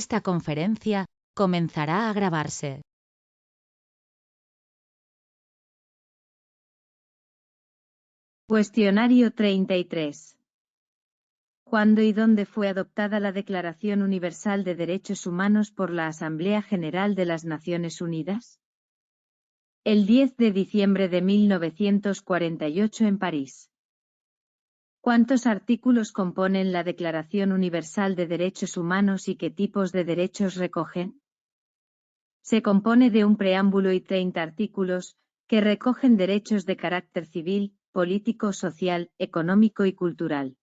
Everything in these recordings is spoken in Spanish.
Esta conferencia comenzará a grabarse. Cuestionario 33. ¿Cuándo y dónde fue adoptada la Declaración Universal de Derechos Humanos por la Asamblea General de las Naciones Unidas? El 10 de diciembre de 1948 en París. ¿Cuántos artículos componen la Declaración Universal de Derechos Humanos y qué tipos de derechos recogen? Se compone de un preámbulo y 30 artículos, que recogen derechos de carácter civil, político, social, económico y cultural.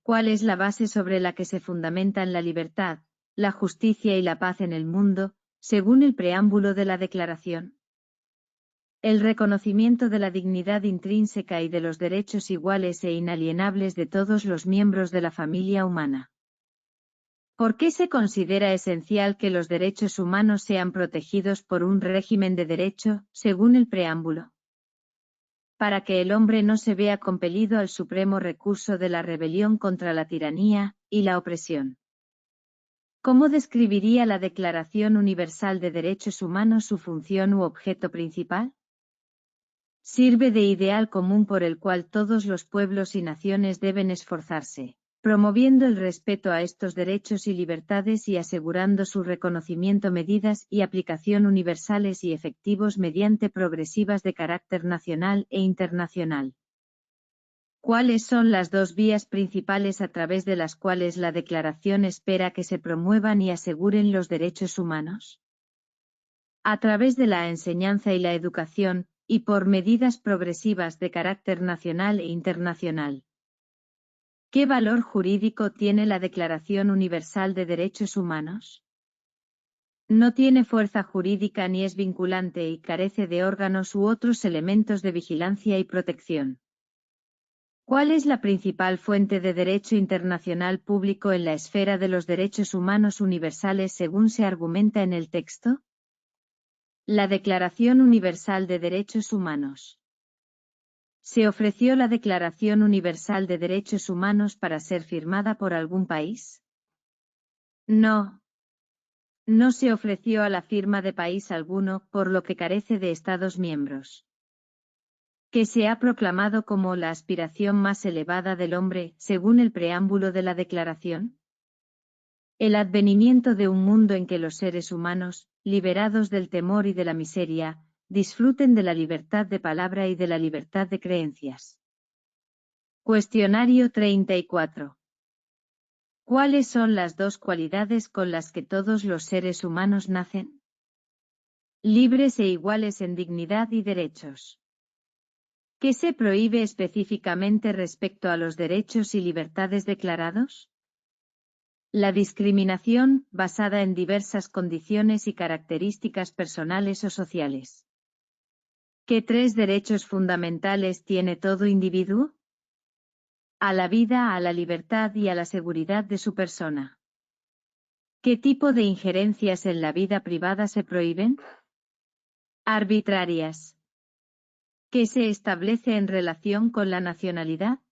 ¿Cuál es la base sobre la que se fundamentan la libertad, la justicia y la paz en el mundo, según el preámbulo de la Declaración? El reconocimiento de la dignidad intrínseca y de los derechos iguales e inalienables de todos los miembros de la familia humana. ¿Por qué se considera esencial que los derechos humanos sean protegidos por un régimen de derecho, según el preámbulo? Para que el hombre no se vea compelido al supremo recurso de la rebelión contra la tiranía y la opresión. ¿Cómo describiría la Declaración Universal de Derechos Humanos su función u objeto principal? Sirve de ideal común por el cual todos los pueblos y naciones deben esforzarse, promoviendo el respeto a estos derechos y libertades y asegurando su reconocimiento, medidas y aplicación universales y efectivos mediante progresivas de carácter nacional e internacional. ¿Cuáles son las dos vías principales a través de las cuales la Declaración espera que se promuevan y aseguren los derechos humanos? A través de la enseñanza y la educación, y por medidas progresivas de carácter nacional e internacional. ¿Qué valor jurídico tiene la Declaración Universal de Derechos Humanos? No tiene fuerza jurídica ni es vinculante y carece de órganos u otros elementos de vigilancia y protección. ¿Cuál es la principal fuente de derecho internacional público en la esfera de los derechos humanos universales según se argumenta en el texto? La Declaración Universal de Derechos Humanos. ¿Se ofreció la Declaración Universal de Derechos Humanos para ser firmada por algún país? No. No se ofreció a la firma de país alguno, por lo que carece de Estados miembros. Que se ha proclamado como la aspiración más elevada del hombre, según el preámbulo de la Declaración. El advenimiento de un mundo en que los seres humanos, liberados del temor y de la miseria, disfruten de la libertad de palabra y de la libertad de creencias. Cuestionario 34. ¿Cuáles son las dos cualidades con las que todos los seres humanos nacen? Libres e iguales en dignidad y derechos. ¿Qué se prohíbe específicamente respecto a los derechos y libertades declarados? La discriminación, basada en diversas condiciones y características personales o sociales. ¿Qué tres derechos fundamentales tiene todo individuo? A la vida, a la libertad y a la seguridad de su persona. ¿Qué tipo de injerencias en la vida privada se prohíben? Arbitrarias. ¿Qué se establece en relación con la nacionalidad?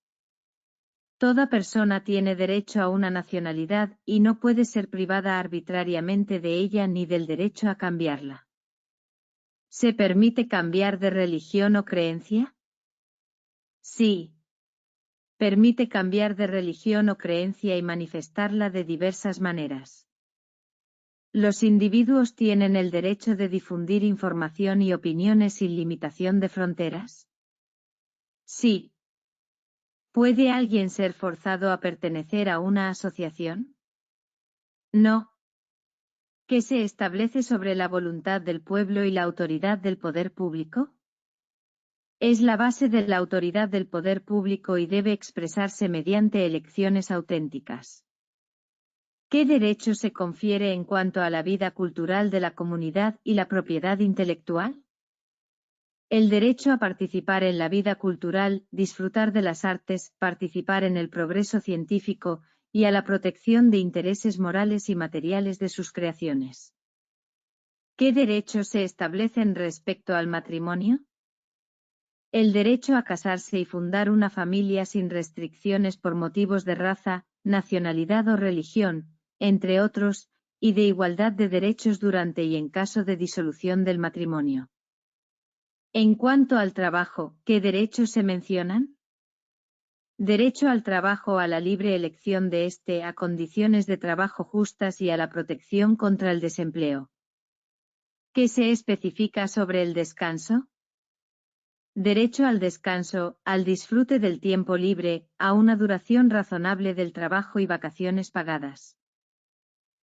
Toda persona tiene derecho a una nacionalidad y no puede ser privada arbitrariamente de ella ni del derecho a cambiarla. ¿Se permite cambiar de religión o creencia? Sí. Permite cambiar de religión o creencia y manifestarla de diversas maneras. ¿Los individuos tienen el derecho de difundir información y opiniones sin limitación de fronteras? Sí. ¿Puede alguien ser forzado a pertenecer a una asociación? No. ¿Qué se establece sobre la voluntad del pueblo y la autoridad del poder público? Es la base de la autoridad del poder público y debe expresarse mediante elecciones auténticas. ¿Qué derecho se confiere en cuanto a la vida cultural de la comunidad y la propiedad intelectual? El derecho a participar en la vida cultural, disfrutar de las artes, participar en el progreso científico, y a la protección de intereses morales y materiales de sus creaciones. ¿Qué derechos se establecen respecto al matrimonio? El derecho a casarse y fundar una familia sin restricciones por motivos de raza, nacionalidad o religión, entre otros, y de igualdad de derechos durante y en caso de disolución del matrimonio. En cuanto al trabajo, ¿qué derechos se mencionan? Derecho al trabajo, a la libre elección de éste, a condiciones de trabajo justas y a la protección contra el desempleo. ¿Qué se especifica sobre el descanso? Derecho al descanso, al disfrute del tiempo libre, a una duración razonable del trabajo y vacaciones pagadas.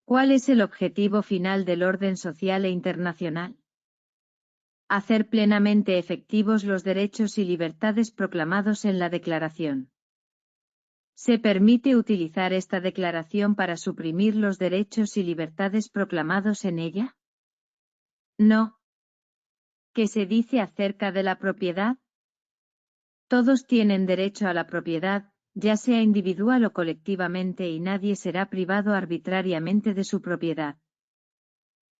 ¿Cuál es el objetivo final del orden social e internacional? Hacer plenamente efectivos los derechos y libertades proclamados en la Declaración. ¿Se permite utilizar esta declaración para suprimir los derechos y libertades proclamados en ella? No. ¿Qué se dice acerca de la propiedad? Todos tienen derecho a la propiedad, ya sea individual o colectivamente, y nadie será privado arbitrariamente de su propiedad.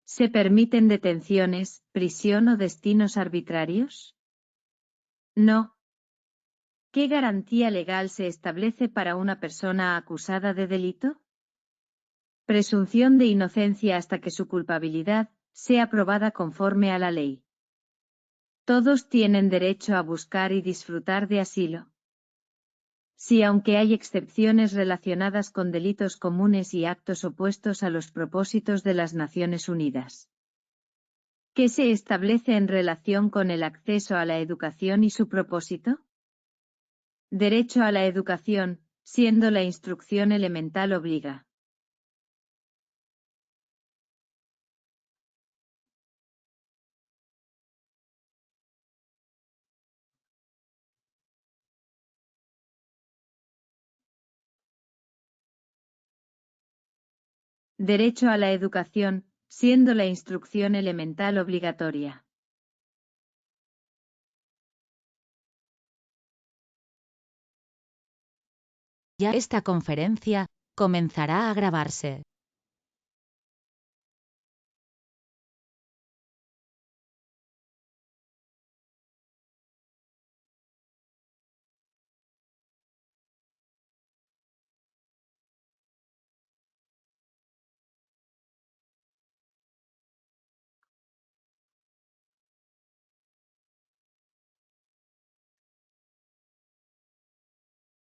¿Se permiten detenciones, prisión o destinos arbitrarios? No. ¿Qué garantía legal se establece para una persona acusada de delito? Presunción de inocencia hasta que su culpabilidad sea probada conforme a la ley. Todos tienen derecho a buscar y disfrutar de asilo. Si aunque hay excepciones relacionadas con delitos comunes y actos opuestos a los propósitos de las Naciones Unidas. ¿Qué se establece en relación con el acceso a la educación y su propósito? Derecho a la educación, siendo la instrucción elemental obliga. Derecho a la educación, siendo la instrucción elemental obligatoria. Ya esta conferencia comenzará a grabarse.